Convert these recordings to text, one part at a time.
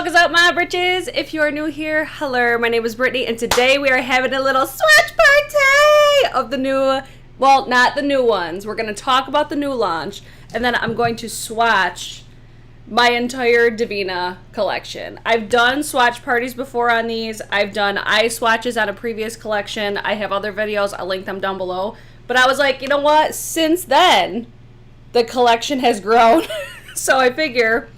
what is up, my britches? If you are new here, hello, my name is Brittany, and today we are having a little swatch party of the new, well, not the new ones. We're going to talk about the new launch, and then I'm going to swatch my entire Devinah collection. I've done swatch parties before on these. I've done eye swatches on a previous collection. I have other videos. I'll link them down below. But I was like, you know what? Since then, the collection has grown. So I figure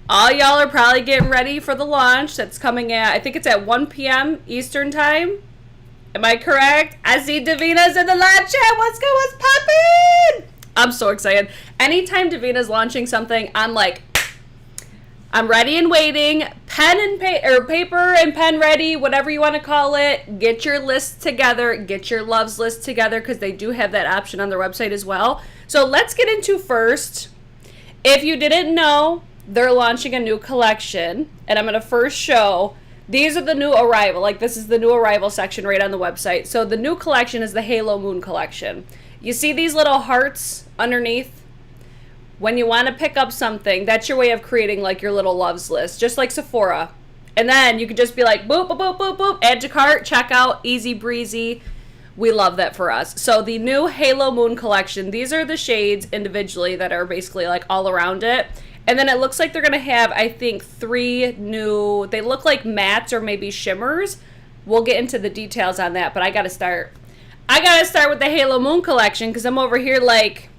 all y'all are probably getting ready for the launch that's coming at, I think it's at 1 p.m. Eastern time. Am I correct? I see Devinah's in the live chat. What's poppin'? I'm so excited. Anytime Devinah's launching something, I'm like, I'm ready and waiting. Pen and paper and pen ready, whatever you want to call it. Get your list together. Get your loves list together because they do have that option on their website as well. So let's get into first. If you didn't know, they're launching a new collection, and I'm going to first show, these are the new arrival, like this is the new arrival section right on the website. So the new collection is the Halo Moon collection. You see these little hearts underneath? When you want to pick up something, that's your way of creating like your little loves list, just like Sephora. And then you could just be like, boop, boop, boop, boop, boop, add to cart, check out, easy breezy. We love that for us. So the new Halo Moon collection, these are the shades individually that are basically like all around it. And then it looks like they're going to have, I think, 3 new, they look like mattes or maybe shimmers. We'll get into the details on that, but I got to start. I got to start with the Halo Moon collection because I'm over here like,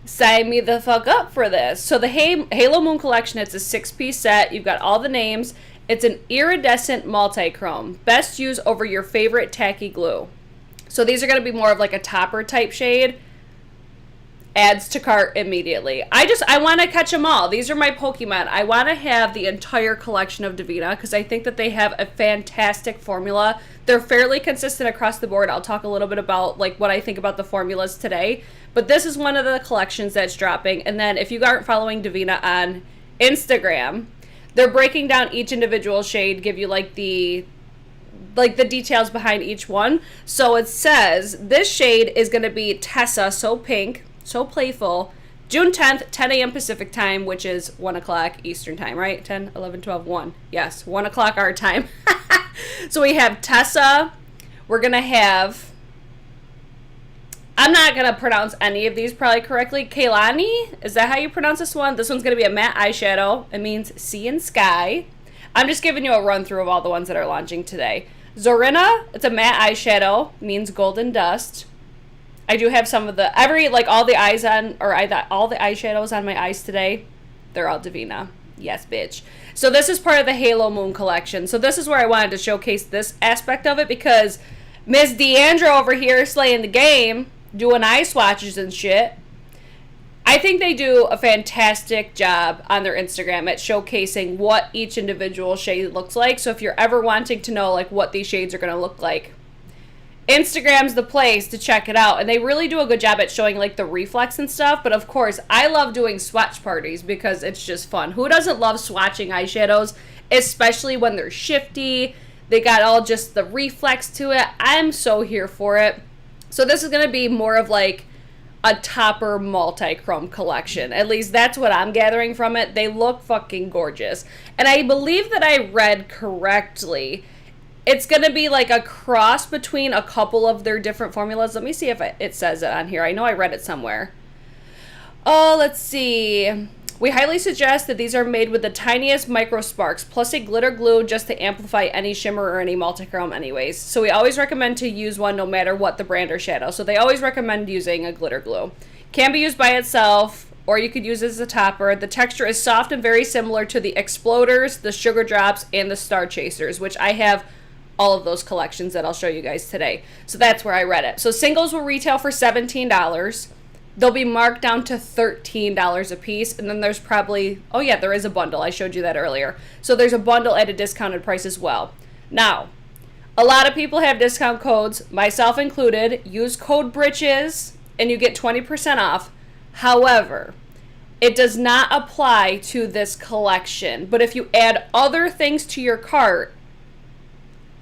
sign me the fuck up for this. So the Halo Moon collection, it's a 6-piece set. You've got all the names. It's an iridescent multi-chrome. Best use over your favorite tacky glue. So these are going to be more of like a topper type shade. Adds to cart immediately. I want to catch them all. These are my Pokemon. I want to have the entire collection of Devinah because I think that they have a fantastic formula. They're fairly consistent across the board. I'll talk a little bit about like what I think about the formulas today. But this is one of the collections that's dropping. And then if you aren't following Devinah on Instagram, they're breaking down each individual shade, give you like the details behind each one. So it says this shade is going to be Tessa, so pink, so playful, June 10th, 10 a.m. Pacific time, which is 1 o'clock Eastern time, right? 10, 11, 12, 1. Yes, 1 o'clock our time. So we have Tessa. We're going to have, I'm not going to pronounce any of these probably correctly. Kailani, is that how you pronounce this one? This one's going to be a matte eyeshadow. It means sea and sky. I'm just giving you a run through of all the ones that are launching today. Zorina, it's a matte eyeshadow, means golden dust. I do have some of the, all the eyes on, or all the eyeshadows on my eyes today, they're all Devinah. Yes, bitch. So this is part of the Halo Moon collection. So this is where I wanted to showcase this aspect of it because Miss Deandra over here slaying the game, doing eye swatches and shit. I think they do a fantastic job on their Instagram at showcasing what each individual shade looks like. So if you're ever wanting to know like what these shades are going to look like, Instagram's the place to check it out. And they really do a good job at showing like the reflex and stuff. But of course, I love doing swatch parties because it's just fun. Who doesn't love swatching eyeshadows, especially when they're shifty? They got all just the reflex to it. I'm so here for it. So this is going to be more of like a topper multi-chrome collection. At least that's what I'm gathering from it. They look fucking gorgeous. And I believe that I read correctly. It's going to be like a cross between a couple of their different formulas. Let me see if it says it on here. I know I read it somewhere. Oh, let's see. We highly suggest that these are made with the tiniest micro sparks, plus a glitter glue just to amplify any shimmer or any multichrome anyways. So we always recommend to use one no matter what the brand or shadow. So they always recommend using a glitter glue. Can be used by itself, or you could use it as a topper. The texture is soft and very similar to the Exploders, the Sugar Drops, and the Star Chasers, which I have all of those collections that I'll show you guys today. So that's where I read it. So singles will retail for $17. They'll be marked down to $13 a piece. And then there's probably, oh yeah, there is a bundle. I showed you that earlier. So there's a bundle at a discounted price as well. Now, a lot of people have discount codes, myself included. Use code BRITCHES and you get 20% off. However, it does not apply to this collection. But if you add other things to your cart,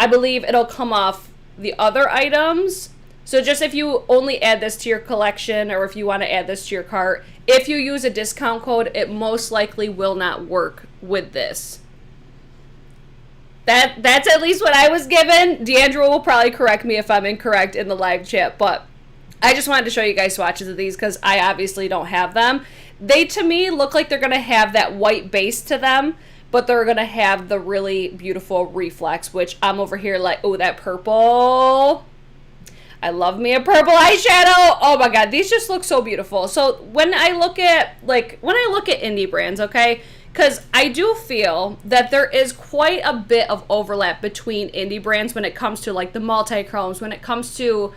I believe it'll come off the other items, So just if you only add this to your collection, or if you want to add this to your cart, if you use a discount code, it most likely will not work with this. That's at least what I was given. Deandra will probably correct me if I'm incorrect in the live chat, but I just wanted to show you guys swatches of these because I obviously don't have them. They, to me, look like they're going to have that white base to them, but they're going to have the really beautiful reflex, which I'm over here like, oh, that purple. I love me a purple eyeshadow. Oh my God, these just look so beautiful. So when I look at indie brands, okay, because I do feel that there is quite a bit of overlap between indie brands when it comes to like the multi-chromes, when it comes to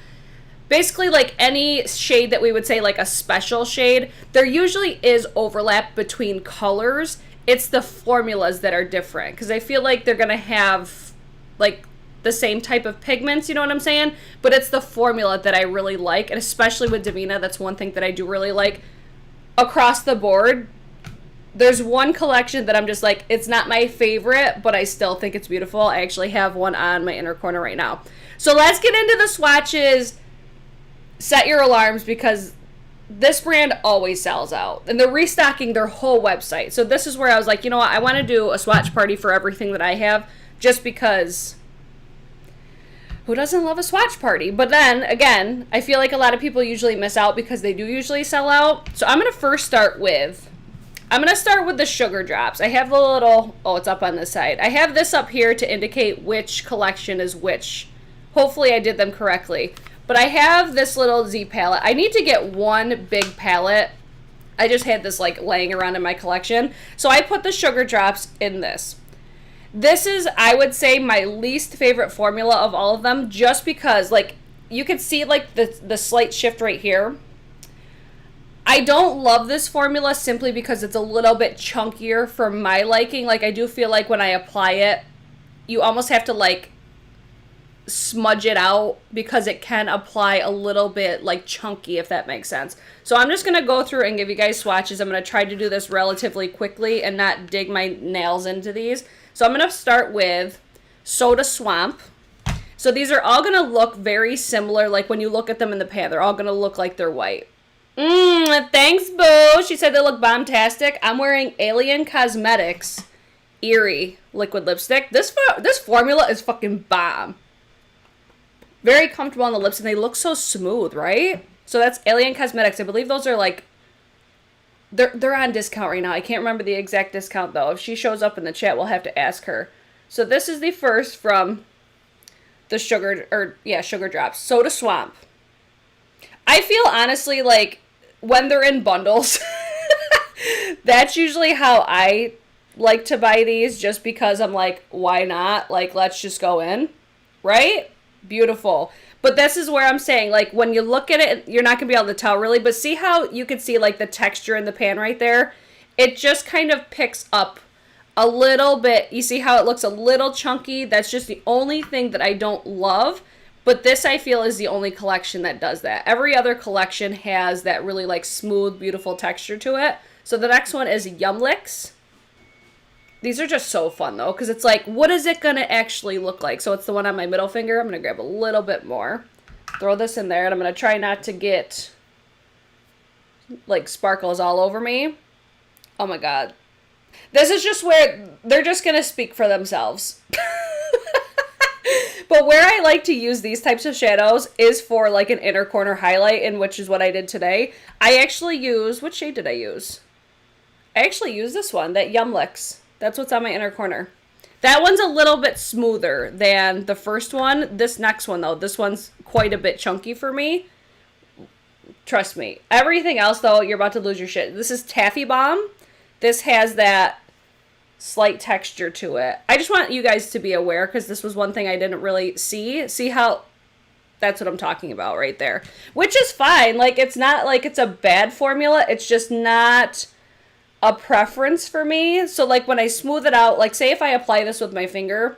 basically like any shade that we would say like a special shade. There usually is overlap between colors. It's the formulas that are different, because I feel like they're going to have like the same type of pigments, you know what I'm saying? But it's the formula that I really like, and especially with Devinah, that's one thing that I do really like across the board. There's one collection that I'm just like, it's not my favorite, but I still think it's beautiful. I actually have one on my inner corner right now. So let's get into the swatches. Set your alarms, because this brand always sells out, and they're restocking their whole website. So this is where I was like, you know what? I want to do a swatch party for everything that I have, just because who doesn't love a swatch party? But then again, I feel like a lot of people usually miss out because they do usually sell out. So I'm going to start with the sugar drops. I have the little, oh, it's up on this side. I have this up here to indicate which collection is which. Hopefully I did them correctly. But I have this little Z palette. I need to get one big palette. I just had this like laying around in my collection. So I put the sugar drops in this. This is, I would say, my least favorite formula of all of them, just because, like, you can see, like, the slight shift right here. I don't love this formula simply because it's a little bit chunkier for my liking. Like, I do feel like when I apply it, you almost have to, like, smudge it out, because it can apply a little bit, like, chunky, if that makes sense. So I'm just going to go through and give you guys swatches. I'm going to try to do this relatively quickly and not dig my nails into these. So I'm going to start with Soda Swamp. So these are all going to look very similar. Like when you look at them in the pan, they're all going to look like they're white. Thanks, boo. She said they look bombastic. I'm wearing Alien Cosmetics Eerie liquid lipstick. This formula is fucking bomb. Very comfortable on the lips, and they look so smooth, right? So that's Alien Cosmetics. I believe those are like, they're on discount right now. I can't remember the exact discount, though. If she shows up in the chat, we'll have to ask her. So this is the first from the sugar drops. Soda Swamp. I feel honestly like when they're in bundles, that's usually how I like to buy these, just because I'm like, why not? Like, let's just go in, right? Beautiful. But this is where I'm saying, like, when you look at it, you're not going to be able to tell really, but see how you can see, like, the texture in the pan right there? It just kind of picks up a little bit. You see how it looks a little chunky? That's just the only thing that I don't love, but this, I feel, is the only collection that does that. Every other collection has that really, like, smooth, beautiful texture to it. So the next one is Yum Licks. These are just so fun, though, because it's like, what is it going to actually look like? So it's the one on my middle finger. I'm going to grab a little bit more. Throw this in there, and I'm going to try not to get, like, sparkles all over me. Oh, my God. This is just where they're just going to speak for themselves. But where I like to use these types of shadows is for, like, an inner corner highlight, and which is what I did today. I actually use, what shade did I use? I actually used this one, that Yum Licks. That's what's on my inner corner. That one's a little bit smoother than the first one. This next one, though, this one's quite a bit chunky for me. Trust me. Everything else, though, you're about to lose your shit. This is Taffy Bomb. This has that slight texture to it. I just want you guys to be aware, because this was one thing I didn't really see. See how... That's what I'm talking about right there. Which is fine. Like, it's not like it's a bad formula. It's just not a preference for me. So like when I smooth it out, like say if I apply this with my finger,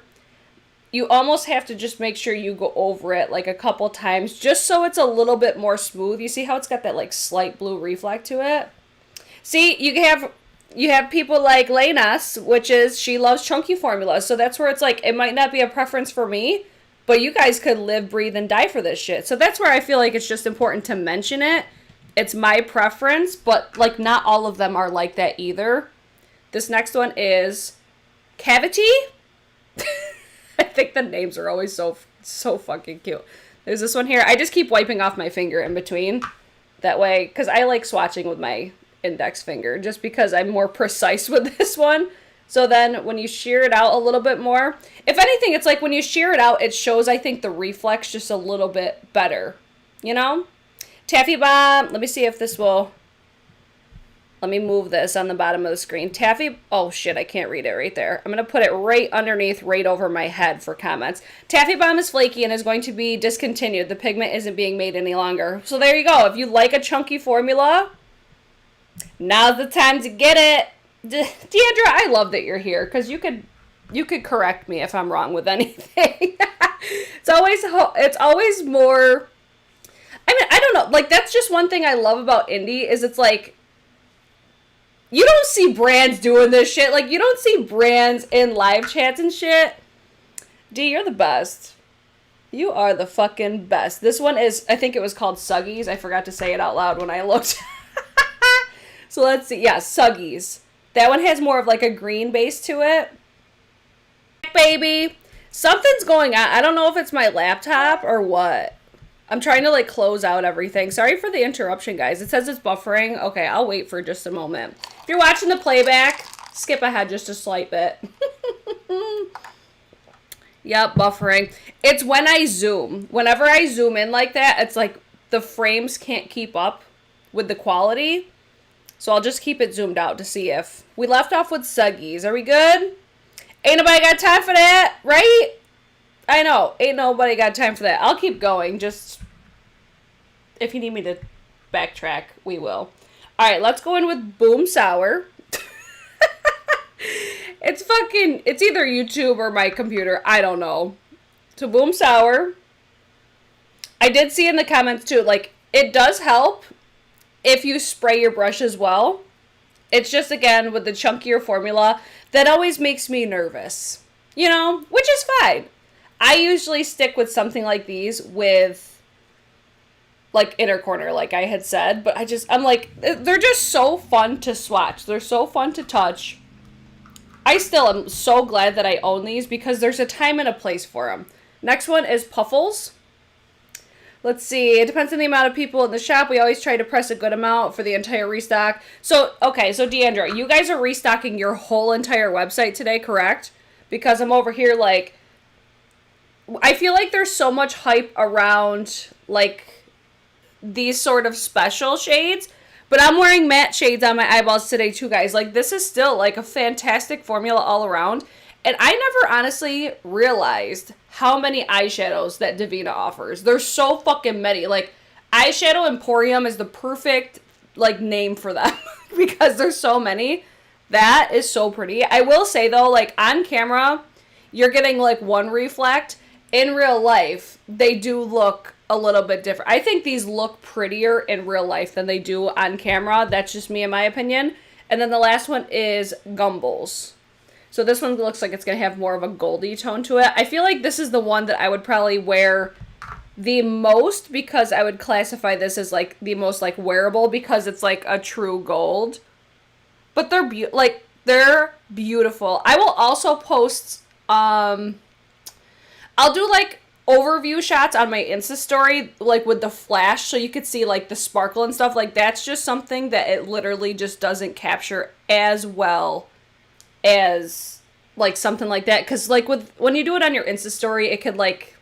you almost have to just make sure you go over it like a couple times, just so it's a little bit more smooth. You see how it's got that like slight blue reflect to it? See, you have people like Lenas, which is, she loves chunky formulas. So that's where it's like, it might not be a preference for me, But you guys could live, breathe, and die for this shit. So that's where I feel like it's just important to mention it. It's my preference, but like not all of them are like that either. This next one is Cavity. I think the names are always so fucking cute. There's this one here. I just keep wiping off my finger in between. That way, because I like swatching with my index finger, just because I'm more precise with this one. So then when you shear it out a little bit more, if anything, it's like when you shear it out, it shows, I think, the reflex just a little bit better, you know? Taffy Bomb, let me see if this will, let me move this on the bottom of the screen. Taffy, oh shit, I can't read it right there. I'm going to put it right underneath, right over my head for comments. Taffy Bomb is flaky and is going to be discontinued. The pigment isn't being made any longer. So there you go. If you like a chunky formula, now's the time to get it. Deandra, I love that you're here because you could correct me if I'm wrong with anything. It's always more, I mean, I don't know, like that's just one thing I love about indie is it's like you don't see brands doing this shit. Like you don't see brands in live chats and shit. D, you're the best. You are the fucking best. This one is, I think it was called Suggies. I forgot to say it out loud when I looked. So let's see. Yeah, Suggies. That one has more of like a green base to it. Baby. Something's going on. I don't know if it's my laptop or what. I'm trying to like close out everything. Sorry for the interruption, guys. It says it's buffering. Okay, I'll wait for just a moment. If you're watching the playback, skip ahead just a slight bit. Yep, buffering. It's when I zoom. Whenever I zoom in like that, it's like the frames can't keep up with the quality. So I'll just keep it zoomed out to see if we left off with Suggies. Are we good? Ain't nobody got time for that, right? I know. Ain't nobody got time for that. I'll keep going. Just if you need me to backtrack, we will. All right, let's go in with Boom Sour. It's either YouTube or my computer. I don't know. So Boom Sour. I did see in the comments too, like, it does help if you spray your brush as well. It's just, again, with the chunkier formula, that always makes me nervous. You know, which is fine. I usually stick with something like these with, like, inner corner, like I had said. But I'm like, they're just so fun to swatch. They're so fun to touch. I still am so glad that I own these because there's a time and a place for them. Next one is Puffles. Let's see. It depends on the amount of people in the shop. We always try to press a good amount for the entire restock. So, okay. So, Deandra, you guys are restocking your whole entire website today, correct? Because I'm over here, like, I feel like there's so much hype around, like, these sort of special shades. But I'm wearing matte shades on my eyeballs today, too, guys. Like, this is still, like, a fantastic formula all around. And I never honestly realized how many eyeshadows that Devinah offers. There's so fucking many. Like, Eyeshadow Emporium is the perfect, like, name for them. Because there's so many. That is so pretty. I will say, though, like, on camera, you're getting, like, one reflect. In real life, they do look a little bit different. I think these look prettier in real life than they do on camera. That's just me in my opinion. And then the last one is Gumballs. So this one looks like it's going to have more of a goldy tone to it. I feel like this is the one that I would probably wear the most because I would classify this as like the most like wearable because it's like a true gold. But they're they're beautiful. I will also post I'll do like overview shots on my Insta story, like with the flash, so you could see like the sparkle and stuff. Like that's just something that it literally just doesn't capture as well as like something like that. Cause like when you do it on your Insta story, it could like,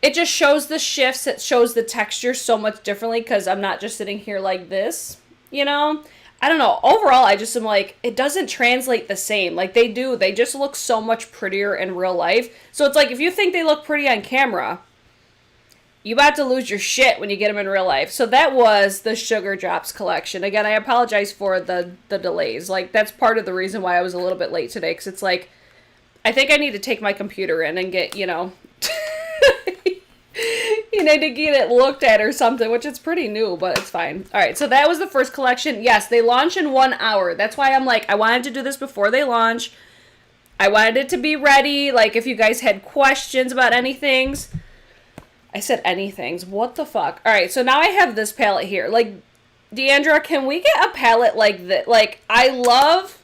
it just shows the shifts. It shows the texture so much differently. Cause I'm not just sitting here like this, you know? I don't know. Overall, I just am like, it doesn't translate the same. Like they do. They just look so much prettier in real life. So it's like, if you think they look pretty on camera, you about to lose your shit when you get them in real life. So that was the Sugar Drops collection. Again, I apologize for the delays. Like that's part of the reason why I was a little bit late today. Cause it's like, I think I need to take my computer in and get, you know, you need to get it looked at or something, which it's pretty new, but it's fine. All right, so that was the first collection. Yes, they launch in 1 hour. That's why I'm like, I wanted to do this before they launch. I wanted it to be ready. Like, if you guys had questions about anything. I said anythings. What the fuck? All right, so now I have this palette here. Like, Deandra, can we get a palette like this? Like, I love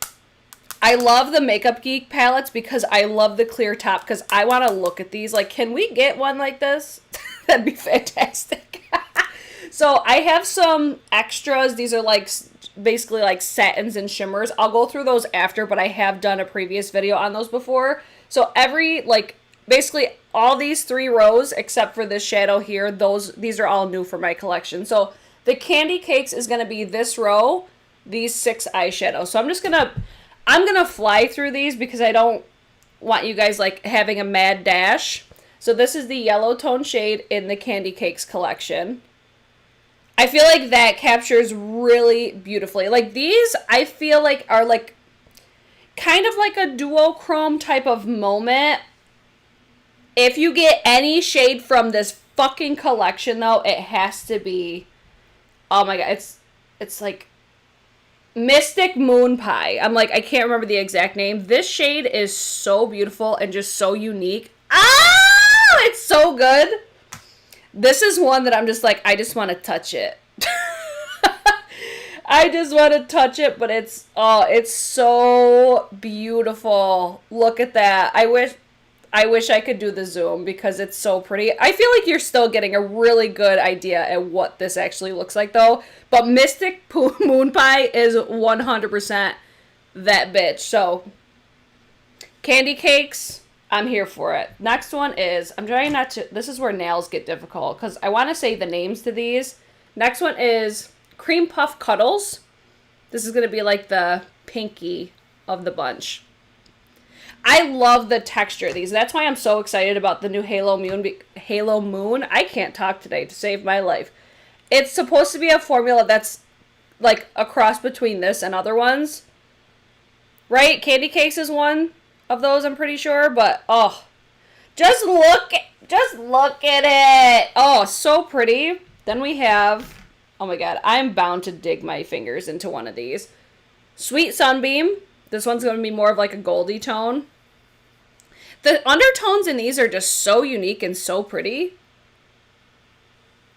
the Makeup Geek palettes because I love the clear top because I want to look at these. Like, can we get one like this? That'd be fantastic. So I have some extras. These are like basically like satins and shimmers. I'll go through those after, but I have done a previous video on those before. So every, like, basically all these 3 rows except for this shadow here, these are all new for my collection. So the Candy Cakes is going to be this row, these 6 eyeshadows. So I'm going to fly through these because I don't want you guys like having a mad dash. So this is the yellow tone shade in the Candy Cakes collection. I feel like that captures really beautifully. Like, these, I feel like are like kind of like a duochrome type of moment. If you get any shade from this fucking collection, though, it has to be, oh my god, it's like Mystic Moon Pie. I'm like, I can't remember the exact name. This shade is so beautiful and just so unique. Oh, it's so good. This is one that I'm just like, I just want to touch it. I just want to touch it, but it's so beautiful. Look at that. I wish I could do the zoom because it's so pretty. I feel like you're still getting a really good idea at what this actually looks like, though. But Mystic Moon Pie is 100% that bitch. So, Candy Cakes, I'm here for it. Next one is, I'm trying not to, this is where nails get difficult because I want to say the names to these. Next one is Cream Puff Cuddles. This is going to be like the pinky of the bunch. I love the texture of these. That's why I'm so excited about the new Halo Moon. I can't talk today to save my life. It's supposed to be a formula that's like a cross between this and other ones. Right? Candy Cakes is one of those, I'm pretty sure. But, oh, just look at it. Oh, so pretty. Then we have, oh my god, I'm bound to dig my fingers into one of these. Sweet Sunbeam. This one's going to be more of like a goldy tone. The undertones in these are just so unique and so pretty.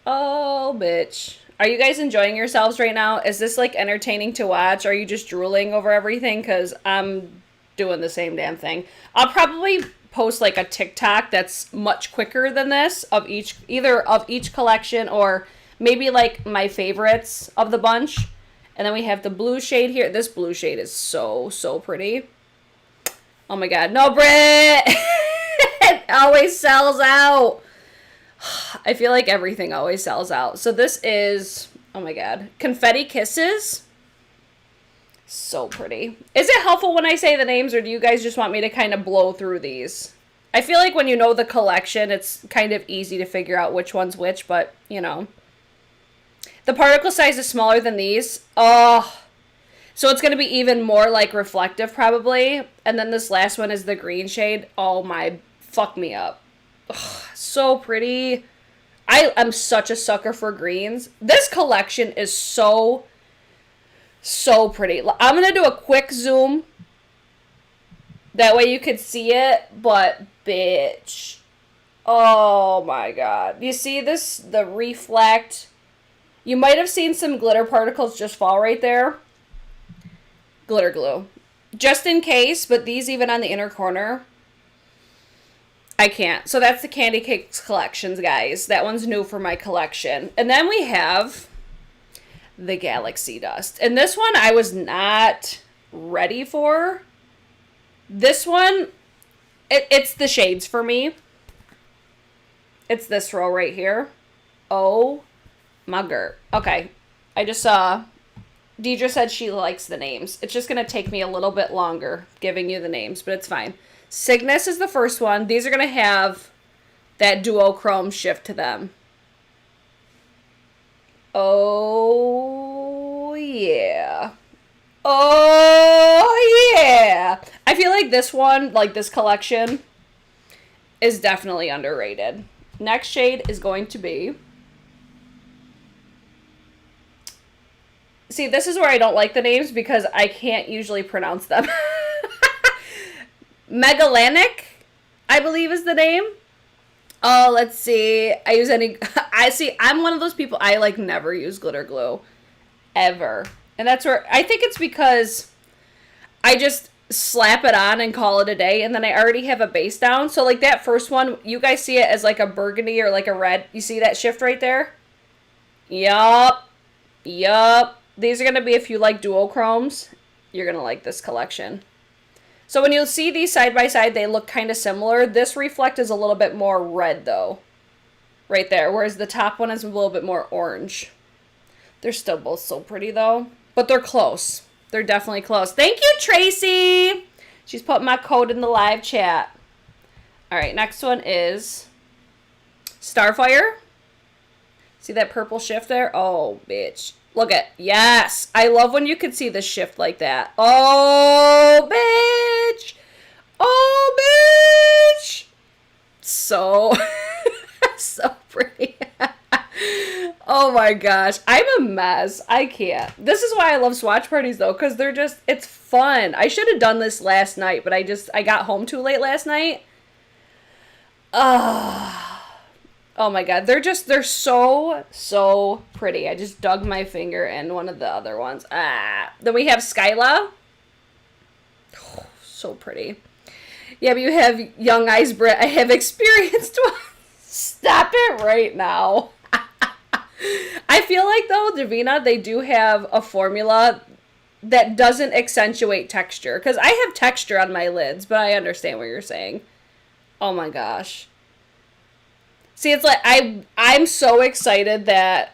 Oh, bitch. Are you guys enjoying yourselves right now? Is this like entertaining to watch? Are you just drooling over everything? Because I'm doing the same damn thing. I'll probably post like a TikTok that's much quicker than this of either of each collection or maybe like my favorites of the bunch. And then we have the blue shade here. This blue shade is so, so pretty. Oh my god. No, Brit! It always sells out. I feel like everything always sells out. So this is, oh my god, Confetti Kisses. So pretty. Is it helpful when I say the names, or do you guys just want me to kind of blow through these? I feel like when you know the collection, it's kind of easy to figure out which one's which, but, you know. The particle size is smaller than these. Oh, so it's going to be even more like reflective probably. And then this last one is the green shade. Oh my, fuck me up. Ugh, so pretty. I am such a sucker for greens. This collection is so, so pretty. I'm going to do a quick zoom. That way you could see it, but bitch. Oh my god. You see this? The reflect. You might have seen some glitter particles just fall right there. Glitter glue. Just in case, but these even on the inner corner. I can't. So that's the Candy Cakes collections, guys. That one's new for my collection. And then we have the Galaxy Dust. And this one I was not ready for. This one, it's the shades for me. It's this row right here. Oh my god. Okay. I just saw Deidre said she likes the names. It's just going to take me a little bit longer giving you the names, but it's fine. Cygnus is the first one. These are going to have that duochrome shift to them. Oh, yeah. Oh, yeah. I feel like this one, like this collection, is definitely underrated. Next shade is going to be... See, this is where I don't like the names because I can't usually pronounce them. Megalanic, I believe is the name. Oh, let's see. I'm one of those people, I like never use glitter glue. Ever. And that's where, I think it's because I just slap it on and call it a day, and then I already have a base down. So like that first one, you guys see it as like a burgundy or like a red. You see that shift right there? Yup. These are going to be, if you like duochromes, you're going to like this collection. So when you'll see these side by side, they look kind of similar. This Reflect is a little bit more red though. Right there. Whereas the top one is a little bit more orange. They're still both so pretty though. But they're close. They're definitely close. Thank you, Tracy. She's put my code in the live chat. All right, next one is Starfire. See that purple shift there? Oh, bitch. Look at, yes. I love when you can see the shift like that. Oh, bitch. Oh, bitch. So, so pretty. Oh my gosh. I'm a mess. I can't. This is why I love swatch parties though, because they're just, it's fun. I should have done this last night, but I got home too late last night. Oh my god. They're so pretty. I just dug my finger in one of the other ones. Then we have Skyla. Oh, so pretty. Yeah, but you have Young Eyes Brit. I have experienced one. Stop it right now. I feel like though, Devinah, they do have a formula that doesn't accentuate texture. Because I have texture on my lids, but I understand what you're saying. Oh my gosh. See, it's like, I'm so excited that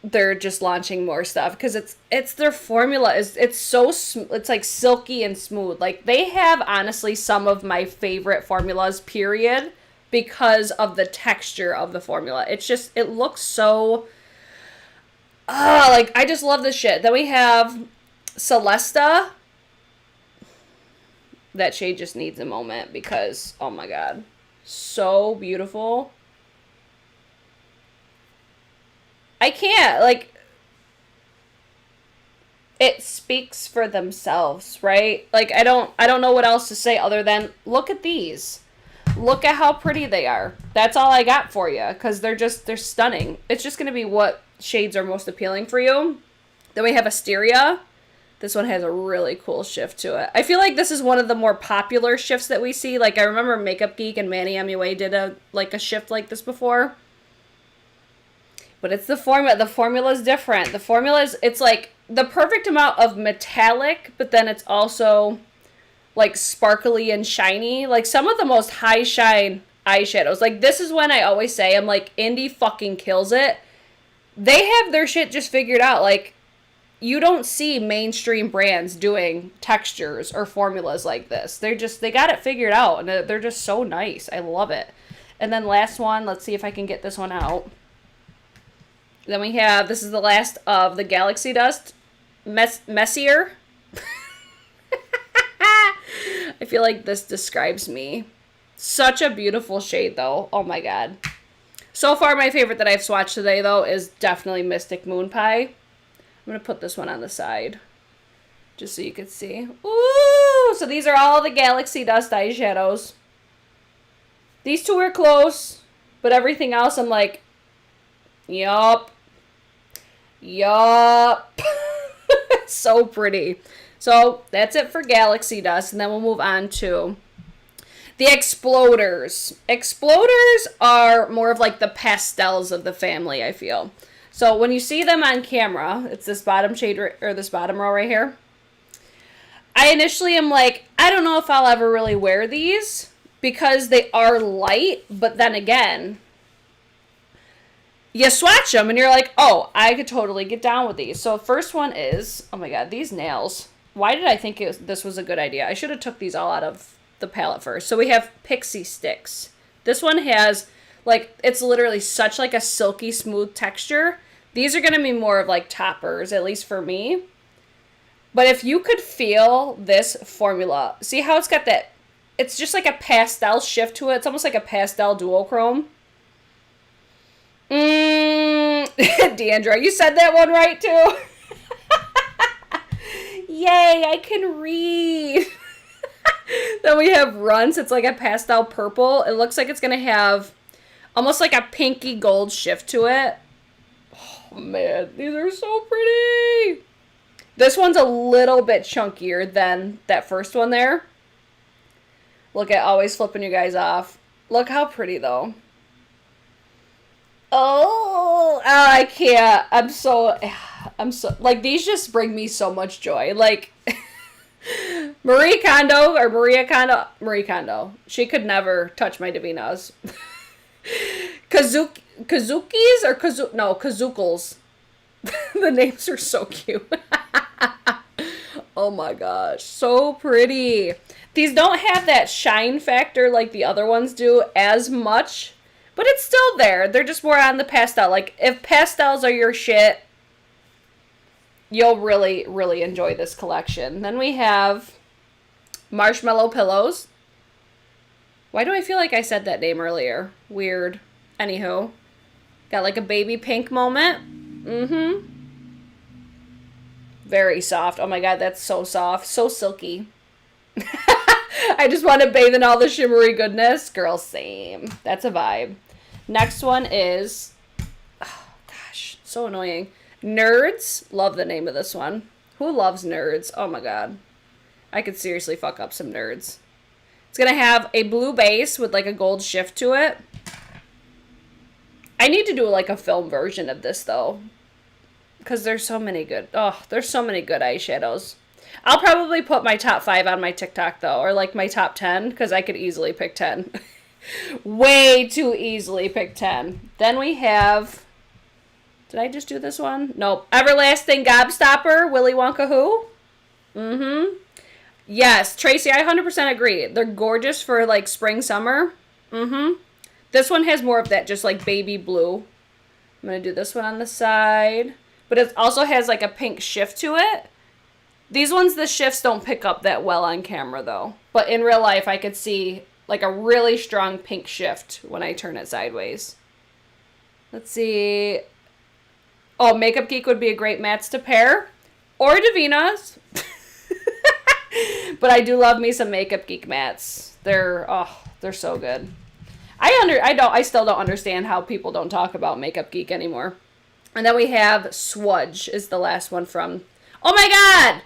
they're just launching more stuff. Because it's their formula. It's so, it's like silky and smooth. Like, they have, honestly, some of my favorite formulas, period. Because of the texture of the formula. It's just, it looks so... like, I just love this shit. Then we have Celesta. That shade just needs a moment because, oh my god. So beautiful. I can't, like, it speaks for themselves, right? Like, I don't know what else to say other than, look at these. Look at how pretty they are. That's all I got for you, because they're stunning. It's just going to be what shades are most appealing for you. Then we have Asteria. This one has a really cool shift to it. I feel like this is one of the more popular shifts that we see. Like, I remember Makeup Geek and Manny MUA did a shift like this before. But it's the formula. The formula is different. The formula is, it's like the perfect amount of metallic, but then it's also like sparkly and shiny. Like some of the most high shine eyeshadows. Like this is when I always say, I'm like, indie fucking kills it. They have their shit just figured out. Like, you don't see mainstream brands doing textures or formulas like this. They got it figured out, and they're just so nice. I love it. And then last one, let's see if I can get this one out. Then we have, this is the last of the Galaxy Dust, Messier. I feel like this describes me. Such a beautiful shade, though. Oh my god. So far, my favorite that I've swatched today, though, is definitely Mystic Moon Pie. I'm going to put this one on the side, just so you can see. Ooh! So these are all the Galaxy Dust eyeshadows. These two are close, but everything else, I'm like, yup. Yup. So pretty. So that's it for Galaxy Dust, and then we'll move on to the Exploders. Exploders are more of like the pastels of the family, I feel. So when you see them on camera, it's this bottom shade, or this bottom row right here. I initially am like, I don't know if I'll ever really wear these because they are light, but then again, you swatch them and you're like, oh, I could totally get down with these. So first one is, oh my god, these nails. Why did I think this was a good idea? I should have took these all out of the palette first. So we have Pixie Sticks. This one has, like, it's literally such like a silky smooth texture. These are going to be more of like toppers, at least for me. But if you could feel this formula, see how it's got that, it's just like a pastel shift to it. It's almost like a pastel duochrome. Deandra, you said that one right too. Yay, I can read. Then we have Runts. It's like a pastel purple. It looks like it's going to have almost like a pinky gold shift to it. Oh, man. These are so pretty. This one's a little bit chunkier than that first one there. Look at always flipping you guys off. Look how pretty, though. Oh, I can't. I'm so, like, these just bring me so much joy. Like, Marie Kondo. She could never touch my Devinahs. Kazukis or Kazukals. The names are so cute. Oh my gosh, so pretty. These don't have that shine factor like the other ones do as much, but it's still there. They're just more on the pastel. Like, if pastels are your shit, you'll really, really enjoy this collection. Then we have Marshmallow Pillows. Why do I feel like I said that name earlier? Weird. Anywho. Got like a baby pink moment. Mm-hmm. Very soft. Oh my god, that's so soft. So silky. I just want to bathe in all the shimmery goodness. Girl, same. That's a vibe. Next one is... Oh, gosh, so annoying. Nerds. Love the name of this one. Who loves Nerds? Oh my god. I could seriously fuck up some Nerds. It's going to have a blue base with like a gold shift to it. I need to do like a film version of this though. Because there's so many good... Oh, there's so many good eyeshadows. I'll probably put my top 5 on my TikTok though. Or like my top 10. Because I could easily pick 10. Way too easily pick 10. Then we have... Did I just do this one? Nope. Everlasting Gobstopper. Willy Wonka Who? Mm-hmm. Yes, Tracy, I 100% agree. They're gorgeous for like spring, summer. Mm-hmm. This one has more of that just like baby blue. I'm going to do this one on the side. But it also has like a pink shift to it. These ones, the shifts don't pick up that well on camera though. But in real life, I could see like a really strong pink shift when I turn it sideways. Let's see. Oh, Makeup Geek would be a great match to pair. Or Devinah's. But I do love me some Makeup Geek mattes. They're so good. I still don't understand how people don't talk about Makeup Geek anymore. And then we have Swatch is the last one from... Oh my god!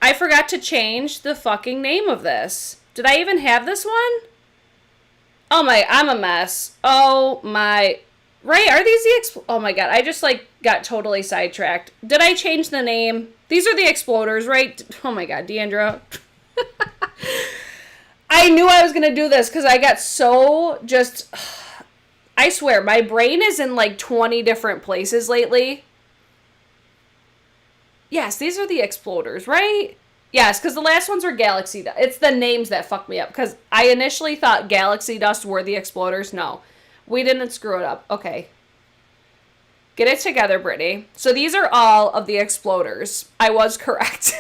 I forgot to change the fucking name of this. Did I even have this one? Oh my, I'm a mess. Oh my... Right, are these the... Oh my god, I just like got totally sidetracked. Did I change the name? These are the Exploders, right? Oh my god, Deandra. I knew I was going to do this because I got so just... I swear, my brain is in like 20 different places lately. Yes, these are the Exploders, right? Yes, because the last ones were Galaxy Dust. It's the names that fucked me up because I initially thought Galaxy Dust were the Exploders. No, we didn't screw it up. Okay. Get it together, Brittany. So these are all of the Exploders. I was correct.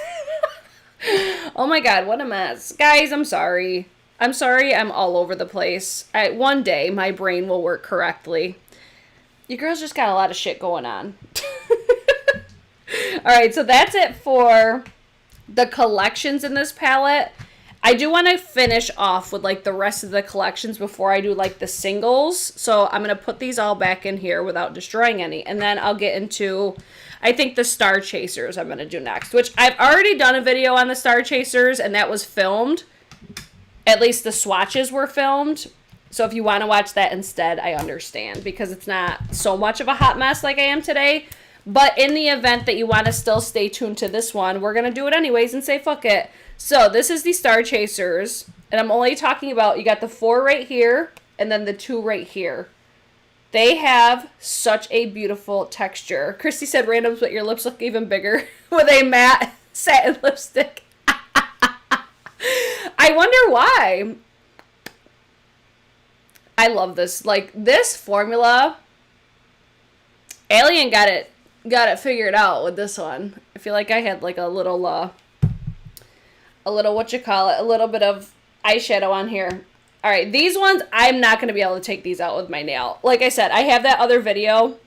Oh my god, what a mess. Guys, I'm sorry. I'm sorry I'm all over the place. One day, my brain will work correctly. You girls just got a lot of shit going on. Alright, so that's it for the collections in this palette. I do want to finish off with like the rest of the collections before I do like the singles. So I'm going to put these all back in here without destroying any. And then I'll get into... I think the Star Chasers I'm going to do next, which I've already done a video on the Star Chasers, and that was filmed. At least the swatches were filmed. So if you want to watch that instead, I understand, because it's not so much of a hot mess like I am today. But in the event that you want to still stay tuned to this one, we're going to do it anyways and say fuck it. So this is the Star Chasers, and I'm only talking about, you got the 4 right here, and then the 2 right here. They have such a beautiful texture. Christy said, randoms, but your lips look even bigger with a matte satin lipstick. I wonder why. I love this. Like, this formula, Alien got it figured out with this one. I feel like I had like a little what you call it, a little bit of eyeshadow on here. All right, these ones, I'm not going to be able to take these out with my nail. Like I said, I have that other video,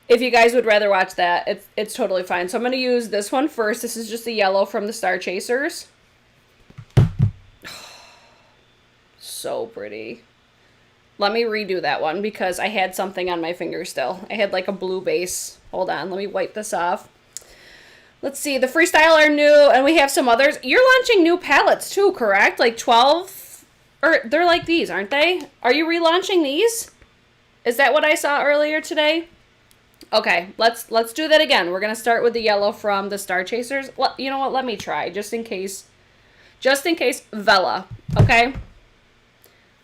If you guys would rather watch that, it's totally fine. So I'm going to use this one first. This is just the yellow from the Star Chasers. So pretty. Let me redo that one because I had something on my finger still. I had like a blue base. Hold on, let me wipe this off. Let's see, the Freestyle are new, and we have some others. You're launching new palettes too, correct? Like 12, or they're like these, aren't they? Are you relaunching these? Is that what I saw earlier today? Okay, let's do that again. We're gonna start with the yellow from the Star Chasers. Well, you know what? Let me try just in case. Just in case, Vella. Okay.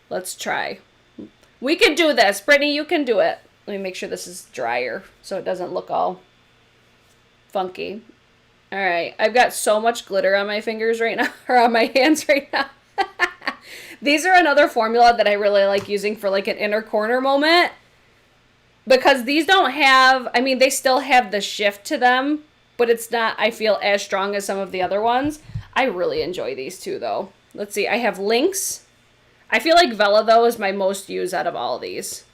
Let's try. We can do this, Brittany. You can do it. Let me make sure this is drier so it doesn't look all funky. All right, I've got so much glitter on my fingers right now, or on my hands right now. These are another formula that I really like using for like an inner corner moment. Because these don't have, I mean, they still have the shift to them, but it's not, I feel, as strong as some of the other ones. I really enjoy these two, though. Let's see, I have Lynx. I feel like Vella, though, is my most used out of all of these.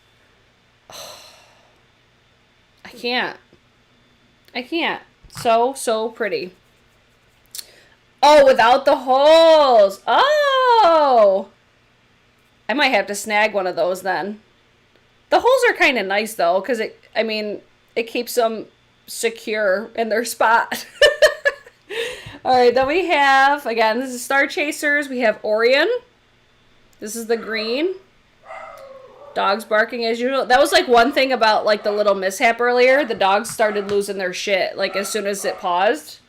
Oh, I can't. So pretty. Oh, without the holes. Oh! I might have to snag one of those then. The holes are kind of nice, though, because it keeps them secure in their spot. All right, then we have, again, this is Star Chasers. We have Orion. This is the green. Dogs barking as usual. That was, like, one thing about, like, the little mishap earlier. The dogs started losing their shit, like, as soon as it paused.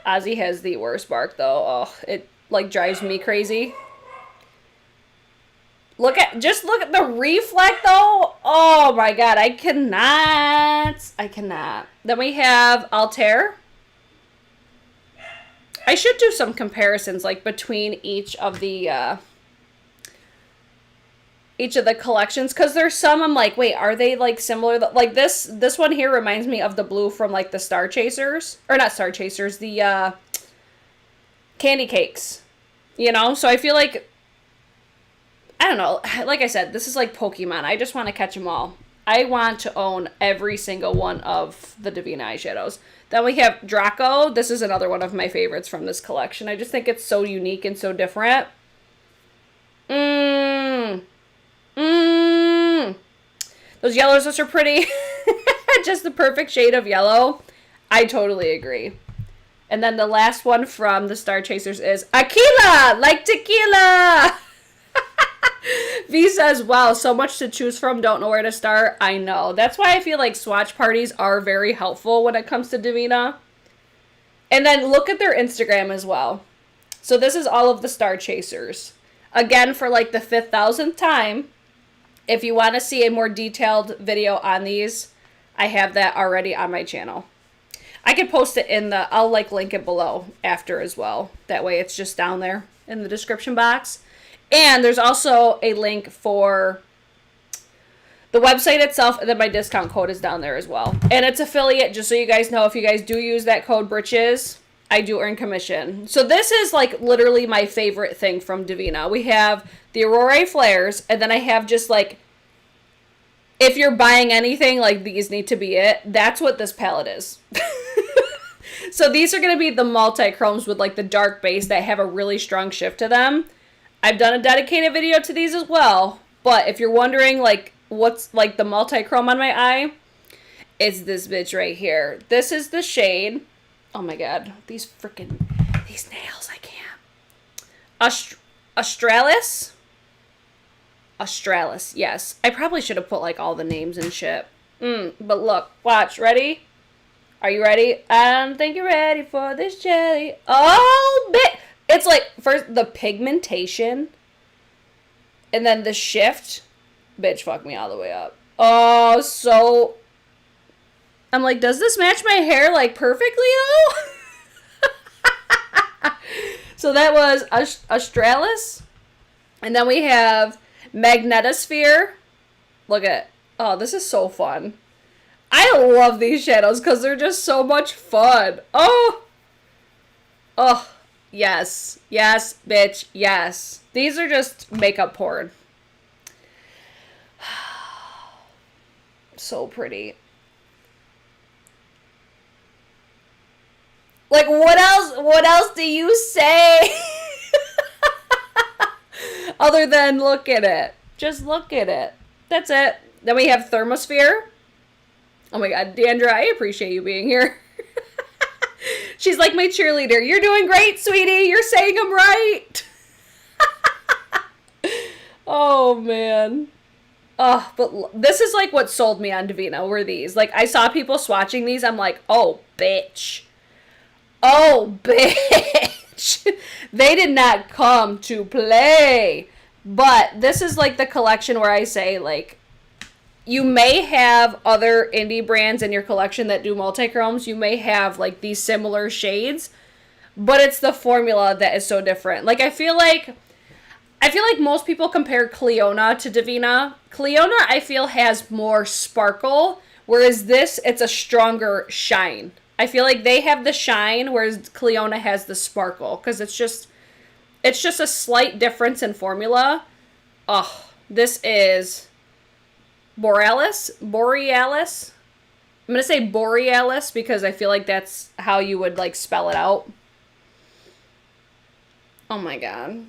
Ozzy has the worst bark, though. Oh, it, like, drives me crazy. Just look at the reflect, though. Oh, my God. I cannot. Then we have Altair. I should do some comparisons, like, between each of the collections. Because there's some I'm like, wait, are they, like, similar? Like, this one here reminds me of the blue from, like, the Star Chasers. Or not Star Chasers. The Candy Cakes. You know? So I feel like, I don't know, like I said, this is like Pokemon. I just want to catch them all. I want to own every single one of the Devinah eyeshadows. Then we have Draco. This is another one of my favorites from this collection. I just think it's so unique and so different. Those yellows, those are pretty. Just the perfect shade of yellow. I totally agree. And then the last one from the Star Chasers is Aquila, like tequila. V says, wow, so much to choose from. Don't know where to start. I know. That's why I feel like swatch parties are very helpful when it comes to Devinah. And then look at their Instagram as well. So this is all of the Star Chasers. Again, for like the 5,000th time, if you want to see a more detailed video on these, I have that already on my channel. I could post it in the, I'll like link it below after as well. That way it's just down there in the description box. And there's also a link for the website itself, and then my discount code is down there as well. And it's affiliate, just so you guys know, if you guys do use that code BRITCHES, I do earn commission. So this is like literally my favorite thing from Devinah. We have the Aurora flares, and then I have just like, if you're buying anything, like these need to be it. That's what this palette is. So these are going to be the multi-chromes with like the dark base that have a really strong shift to them. I've done a dedicated video to these as well, but if you're wondering, like, what's, like, the multi-chrome on my eye, it's this bitch right here. This is the shade. Oh, my God. These nails, I can't. Australis? Australis, yes. I probably should have put, like, all the names and shit. But look, watch. Ready? Are you ready? I don't think you're ready for this jelly. Oh, bitch. It's like, first, the pigmentation, and then the shift. Bitch, fuck me all the way up. Oh, so, I'm like, does this match my hair, like, perfectly, though? So that was Australis. And then we have Magnetosphere. Look at, oh, this is so fun. I love these shadows because they're just so much fun. Oh. Yes, bitch, yes. These are just makeup porn. So pretty. what else do you say? Other than look at it. Just look at it. That's it. Then we have Thermosphere. Oh my God, Deandra, I appreciate you being here. She's like my cheerleader. You're doing great, sweetie. You're saying them right. Oh, man. Oh, but this is like what sold me on Devinah were these. Like, I saw people swatching these. I'm like, oh, bitch. Oh, bitch. They did not come to play. But this is like the collection where I say, like, you may have other indie brands in your collection that do multi-chromes. You may have, like, these similar shades. But it's the formula that is so different. Like, I feel like most people compare Cleona to Devinah. Cleona, I feel, has more sparkle. Whereas this, it's a stronger shine. I feel like they have the shine, whereas Cleona has the sparkle. Because it's just a slight difference in formula. Oh, this is Borealis. I'm going to say Borealis because I feel like that's how you would, like, spell it out. Oh my God.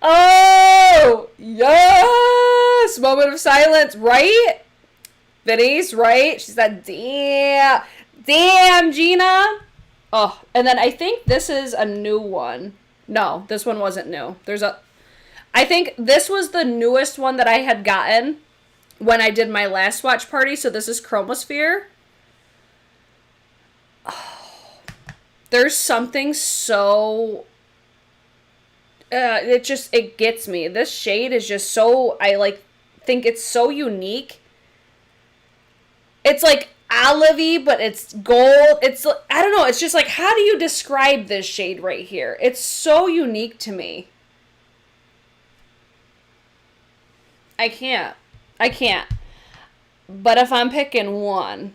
Oh, yes! Moment of silence, right? Vinny's right. She said, damn, Gina. Oh, and then I think this is a new one. No, this one wasn't new. I think this was the newest one that I had gotten when I did my last swatch party. So this is Chromosphere. Oh, there's something so... it gets me. This shade is just so... I think it's so unique. It's like olivey, but it's gold. It's, I don't know. It's just like, how do you describe this shade right here? It's so unique to me. I can't. But if I'm picking one,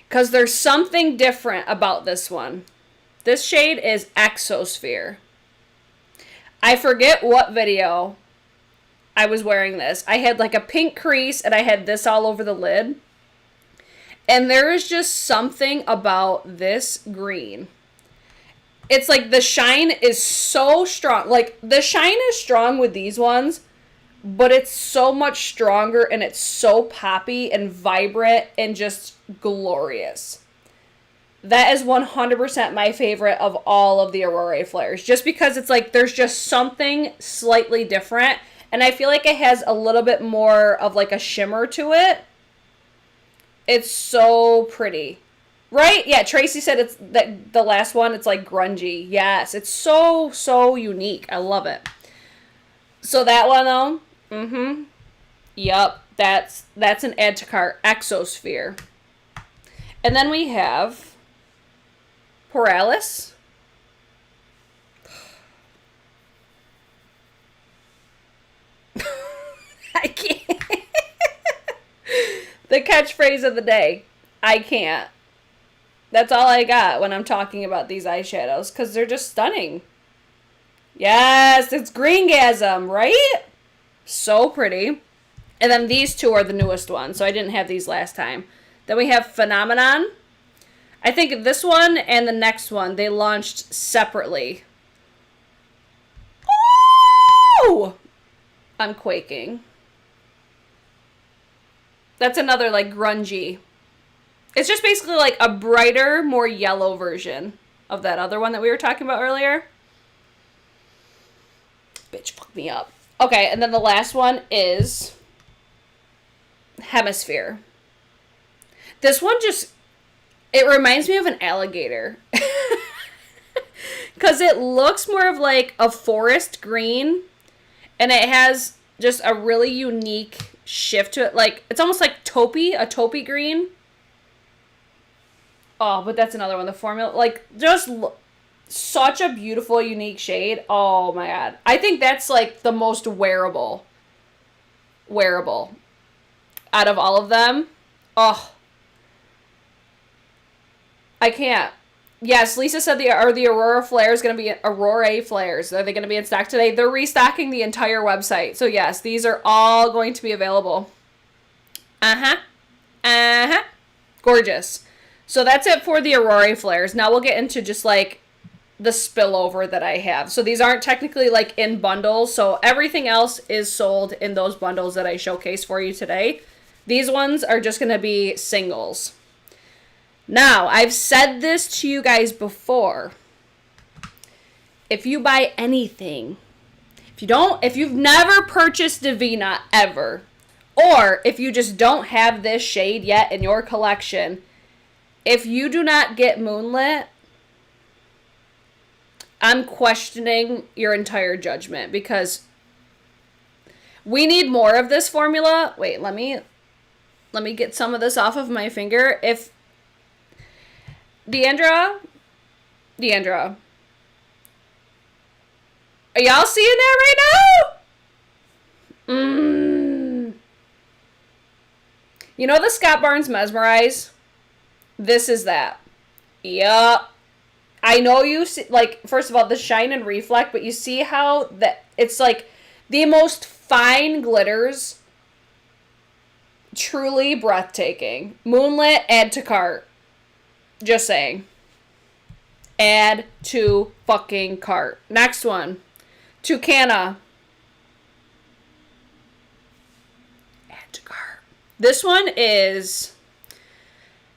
because there's something different about this one. This shade is Exosphere. I forget what video I was wearing this. I had like a pink crease and I had this all over the lid. And there is just something about this green. It's like the shine is so strong. Like the shine is strong with these ones, but it's so much stronger and it's so poppy and vibrant and just glorious. That is 100% my favorite of all of the Aurora flares. Just because it's like there's just something slightly different. And I feel like it has a little bit more of like a shimmer to it. It's so pretty. Right? Yeah, Tracy said it's that the last one, it's like grungy. Yes, it's so unique. I love it. So that one though, Yup, that's an add to cart. Exosphere. And then we have Borealis. I can't. The catchphrase of the day. I can't. That's all I got when I'm talking about these eyeshadows, because they're just stunning. Yes, it's Greengasm, right? So pretty. And then these two are the newest ones, so I didn't have these last time. Then we have Phenomenon. I think this one and the next one, they launched separately. Oh! I'm quaking. That's another, like, grungy. It's just basically, like, a brighter, more yellow version of that other one that we were talking about earlier. Bitch, fuck me up. Okay, and then the last one is Hemisphere. This one just... It reminds me of an alligator. Because it looks more of like a forest green. And it has just a really unique shift to it. Like, it's almost like taupey, a taupey green. Oh, but that's another one. The formula, like, just such a beautiful, unique shade. Oh my God. I think that's like the most wearable out of all of them. Oh. I can't. Yes, Lisa said the Aurora flares going to be Aurora flares. Are they going to be in stock today? They're restocking the entire website. So yes, these are all going to be available. Gorgeous. So that's it for the Aurora flares. Now we'll get into just like the spillover that I have. So these aren't technically like in bundles. So everything else is sold in those bundles that I showcase for you today. These ones are just going to be singles. Now, I've said this to you guys before. If you buy anything, if you've never purchased Devinah ever, or if you just don't have this shade yet in your collection, if you do not get Moonlit, I'm questioning your entire judgment because we need more of this formula. Wait, let me get some of this off of my finger. If Deandra, are y'all seeing that right now? You know the Scott Barnes Mesmerize? This is that. Yup. I know you see, like, first of all, the shine and reflect, but you see how that it's like the most fine glitters. Truly breathtaking. Moonlit, add to cart. Just saying. Add to fucking cart. Next one. Tucana. Add to cart. This one is,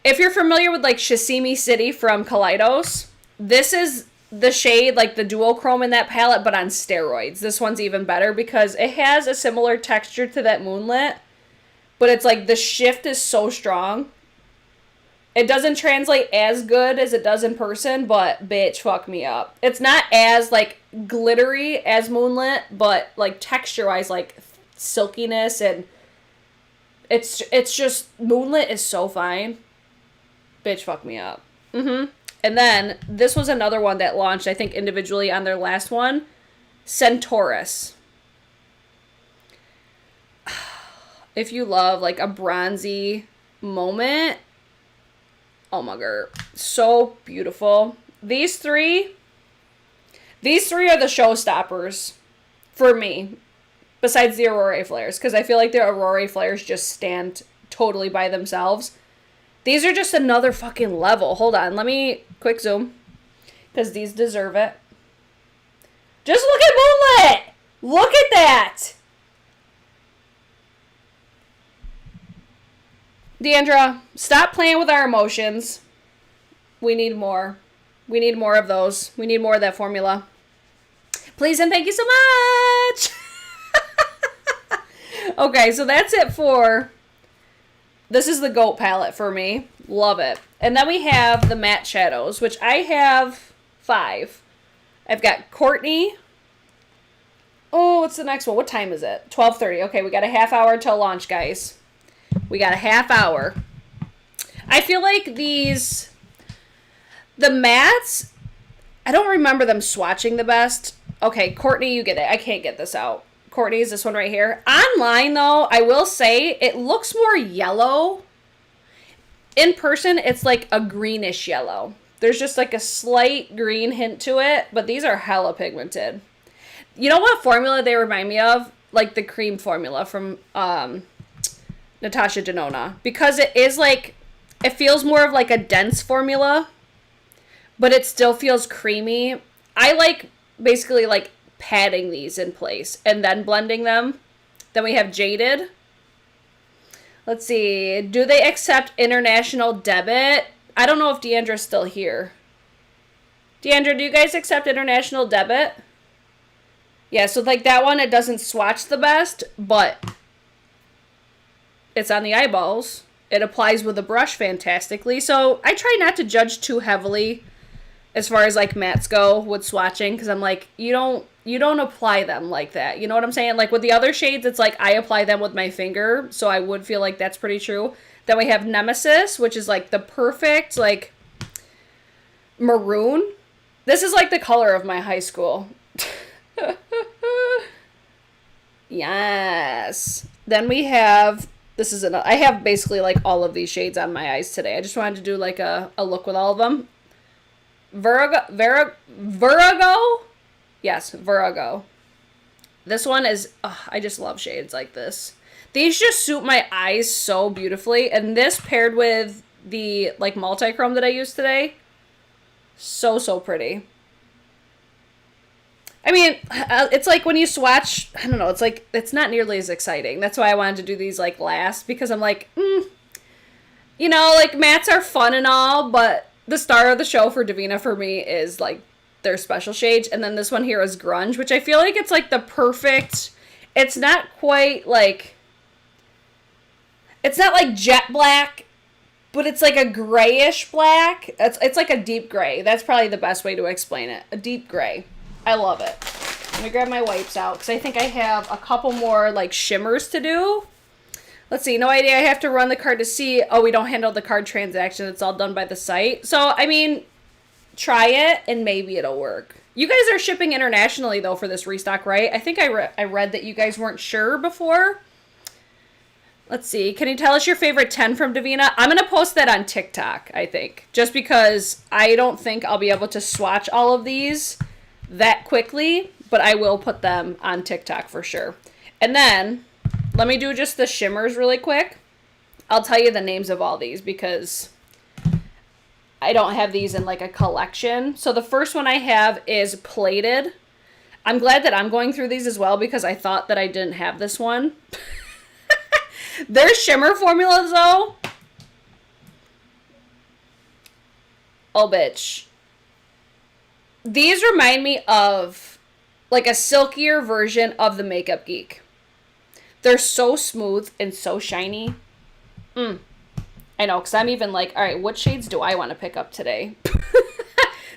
if you're familiar with like Shishimi City from Kaleidos, this is the shade, like the duochrome in that palette, but on steroids. This one's even better because it has a similar texture to that Moonlit, but it's like the shift is so strong. It doesn't translate as good as it does in person, but bitch, fuck me up. It's not as, like, glittery as Moonlit, but, like, texture-wise, like, silkiness, and it's just, Moonlit is so fine. Bitch, fuck me up. And then, this was another one that launched, I think, individually on their last one. Centaurus. If you love, like, a bronzy moment, oh my god, so beautiful. These three are the showstoppers for me, besides the Aurora flares, because I feel like the Aurora flares just stand totally by themselves. These are just another fucking level. Hold on, let me quick zoom, because these deserve it. Just look at Moonlit! Look at that! Deandra, stop playing with our emotions. We need more. We need more of those. We need more of that formula. Please and thank you so much. Okay, so that's it for... This is the GOAT palette for me. Love it. And then we have the matte shadows, which I have 5. I've got Courtney. Oh, what's the next one? What time is it? 12:30. Okay, we got a half hour till launch, guys. We got a half hour. I feel like the mattes, I don't remember them swatching the best. Okay, Courtney, you get it. I can't get this out. Courtney is this one right here. Online, though, I will say it looks more yellow. In person, it's like a greenish yellow. There's just like a slight green hint to it, but these are hella pigmented. You know what formula they remind me of? Like the cream formula from Natasha Denona, because it is like, it feels more of like a dense formula, but it still feels creamy. I like basically like patting these in place and then blending them. Then we have Jaded. Let's see, do they accept international debit? I don't know if Deandra's still here. Deandra, do you guys accept international debit? Yeah, so like that one, it doesn't swatch the best, but it's on the eyeballs. It applies with a brush fantastically. So I try not to judge too heavily as far as like mattes go with swatching, because I'm like, you don't apply them like that. You know what I'm saying? Like with the other shades, it's like I apply them with my finger. So I would feel like that's pretty true. Then we have Nemesis, which is like the perfect like maroon. This is like the color of my high school. Yes. Then we have, this is another, I have basically like all of these shades on my eyes today. I just wanted to do like a look with all of them. Virago? Yes, Virago. This one is, I just love shades like this. These just suit my eyes so beautifully. And this paired with the like multi-chrome that I used today. So, so pretty. I mean, it's like when you swatch, I don't know, it's like, it's not nearly as exciting. That's why I wanted to do these like last, because I'm like, you know, like mattes are fun and all, but the star of the show for Devinah for me is like their special shades. And then this one here is grunge, which I feel like it's like the perfect, it's not quite like, it's not like jet black, but it's like a grayish black. It's like a deep gray. That's probably the best way to explain it. A deep gray. I love it. Let me grab my wipes out because I think I have a couple more like shimmers to do. Let's see. No idea. I have to run the card to see. Oh, we don't handle the card transaction. It's all done by the site. So, I mean, try it and maybe it'll work. You guys are shipping internationally though for this restock, right? I think I read that you guys weren't sure before. Let's see. Can you tell us your favorite 10 from Devinah? I'm going to post that on TikTok, I think. Just because I don't think I'll be able to swatch all of these that quickly, but I will put them on TikTok for sure. And then, let me do just the shimmers really quick. I'll tell you the names of all these because I don't have these in like a collection. So the first one I have is Plated. I'm glad that I'm going through these as well because I thought that I didn't have this one. Their shimmer formulas though. Oh, bitch. These remind me of like a silkier version of the Makeup Geek. They're so smooth and so shiny. I know, because I'm even like, all right, what shades do I want to pick up today?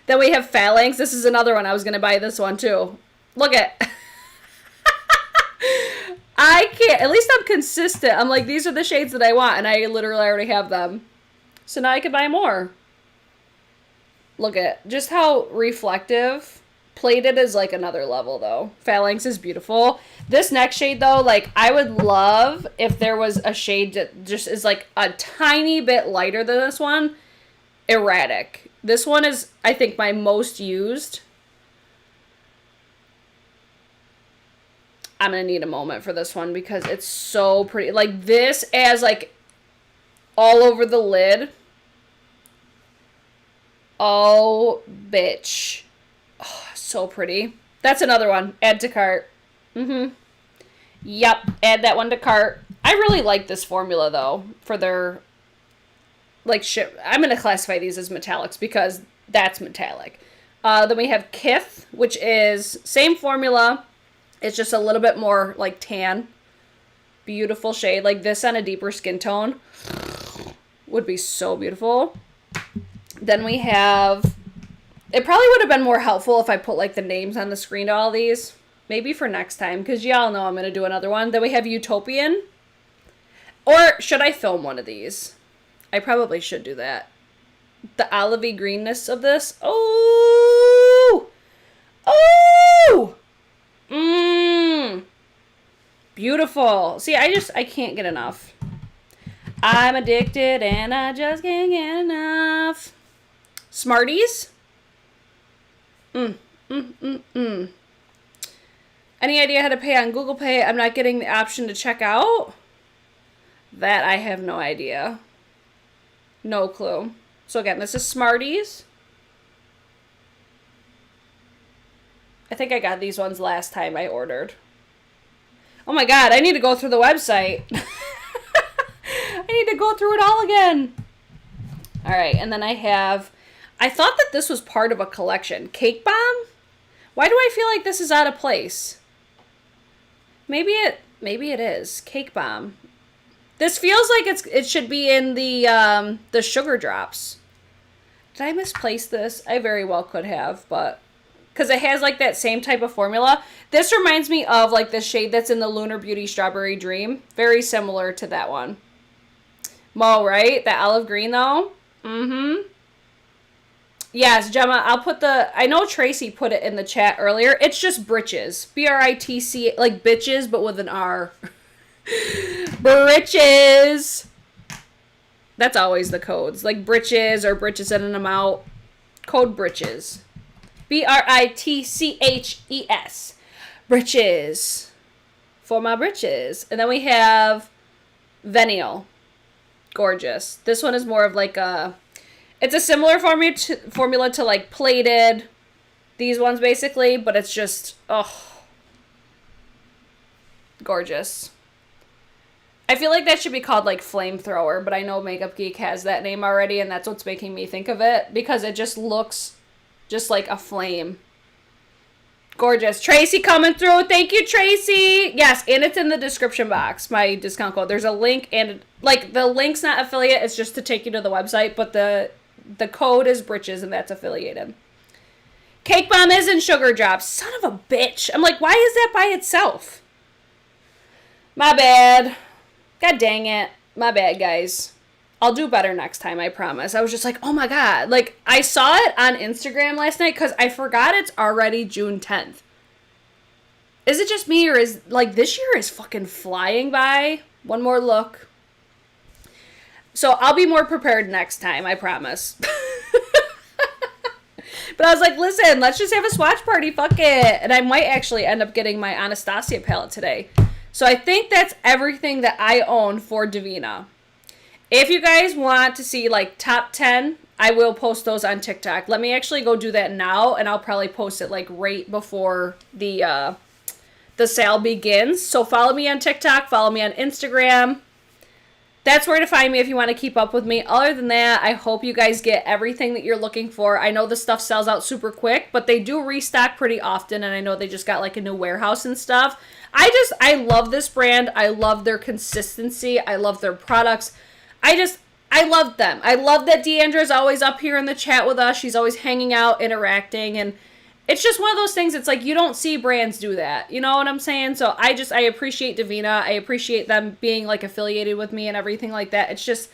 Then we have Phalanx. This is another one. I was going to buy this one too. Look at. I can't. At least I'm consistent. I'm like, these are the shades that I want. And I literally already have them. So now I could buy more. Look at just how reflective. Plated is like another level though. Phalanx is beautiful. This next shade though, like I would love if there was a shade that just is like a tiny bit lighter than this one. Erratic. This one is, I think, my most used. I'm going to need a moment for this one because it's so pretty. Like this as like all over the lid. Oh, bitch. Oh, so pretty. That's another one. Add to cart. Yep. Add that one to cart. I really like this formula, though, for their, like, I'm going to classify these as metallics because that's metallic. Then we have Kith, which is same formula. It's just a little bit more, like, tan. Beautiful shade. Like, this on a deeper skin tone would be so beautiful. Then we have, it probably would have been more helpful if I put like the names on the screen to all these. Maybe for next time, because y'all know I'm going to do another one. Then we have Utopian. Or should I film one of these? I probably should do that. The olivey greenness of this. Oh! Oh! Beautiful. See, I can't get enough. I'm addicted and I just can't get enough. Smarties. Any idea how to pay on Google Pay? I'm not getting the option to check out. That I have no idea. No clue. So again, this is Smarties. I think I got these ones last time I ordered. Oh my god, I need to go through the website. I need to go through it all again. Alright, and then I thought that this was part of a collection. Cake Bomb? Why do I feel like this is out of place? Maybe it is. Cake Bomb. This feels like it should be in the Sugar Drops. Did I misplace this? I very well could have, but because it has like that same type of formula. This reminds me of like the shade that's in the Lunar Beauty Strawberry Dream. Very similar to that one. Mo, right? That olive green though? Yes, Gemma, I'll put I know Tracy put it in the chat earlier. It's just britches. BRITC, like bitches, but with an R. Britches. That's always the codes. Like britches or britches in and them out. Code britches. BRITCHES. Britches. For my britches. And then we have Venial. Gorgeous. This one is more of like a, it's a similar formula to like Plated, these ones basically, but it's just, oh, gorgeous. I feel like that should be called like Flamethrower, but I know Makeup Geek has that name already, and that's what's making me think of it, because it just looks just like a flame. Gorgeous. Tracy coming through. Thank you, Tracy. Yes, and it's in the description box, my discount code. There's a link, and like the link's not affiliate, it's just to take you to the website, but the code is Britches, and that's affiliated. Cake Bomb is in Sugar Drops. Son of a bitch. I'm like, why is that by itself? My bad. God dang it. My bad, guys. I'll do better next time, I promise. I was just like, oh my god. Like, I saw it on Instagram last night because I forgot it's already June 10th. Is it just me, or is, like, this year is fucking flying by? One more look. So I'll be more prepared next time, I promise. But I was like, listen, let's just have a swatch party, fuck it. And I might actually end up getting my Anastasia palette today. So I think that's everything that I own for Devinah. If you guys want to see like top 10, I will post those on TikTok. Let me actually go do that now, and I'll probably post it like right before the sale begins. So follow me on TikTok, follow me on Instagram. That's where to find me if you want to keep up with me. Other than that, I hope you guys get everything that you're looking for. I know the stuff sells out super quick, but they do restock pretty often, and I know they just got like a new warehouse and stuff. I love this brand. I love their consistency. I love their products. I love them. I love that Deandra's always up here in the chat with us. She's always hanging out, interacting, and it's just one of those things. It's like you don't see brands do that. You know what I'm saying? So I appreciate Devinah. I appreciate them being like affiliated with me and everything like that. It's just,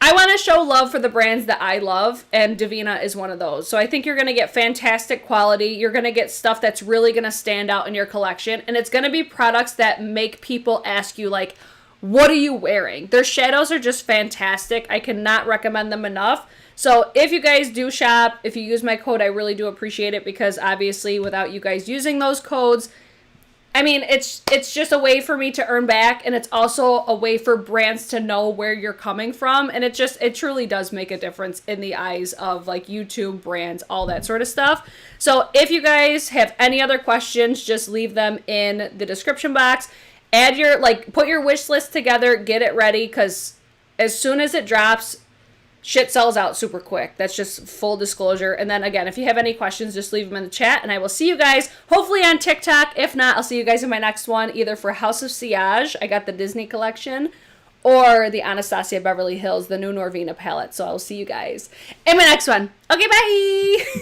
I want to show love for the brands that I love, and Devinah is one of those. So I think you're going to get fantastic quality. You're going to get stuff that's really going to stand out in your collection, and it's going to be products that make people ask you like, what are you wearing? Their shadows are just fantastic. I cannot recommend them enough. So if you guys do shop, if you use my code, I really do appreciate it, because obviously without you guys using those codes, I mean, it's just a way for me to earn back, and it's also a way for brands to know where you're coming from, and it truly does make a difference in the eyes of like YouTube brands, all that sort of stuff. So if you guys have any other questions, just leave them in the description box. Add your, like, put your wish list together, get it ready, because as soon as it drops, shit sells out super quick. That's just full disclosure. And then again, if you have any questions, just leave them in the chat, and I will see you guys hopefully on TikTok. If not, I'll see you guys in my next one, either for House of Sillage, I got the Disney collection, or the Anastasia Beverly Hills, the new Norvina palette. So I'll see you guys in my next one. Okay, bye!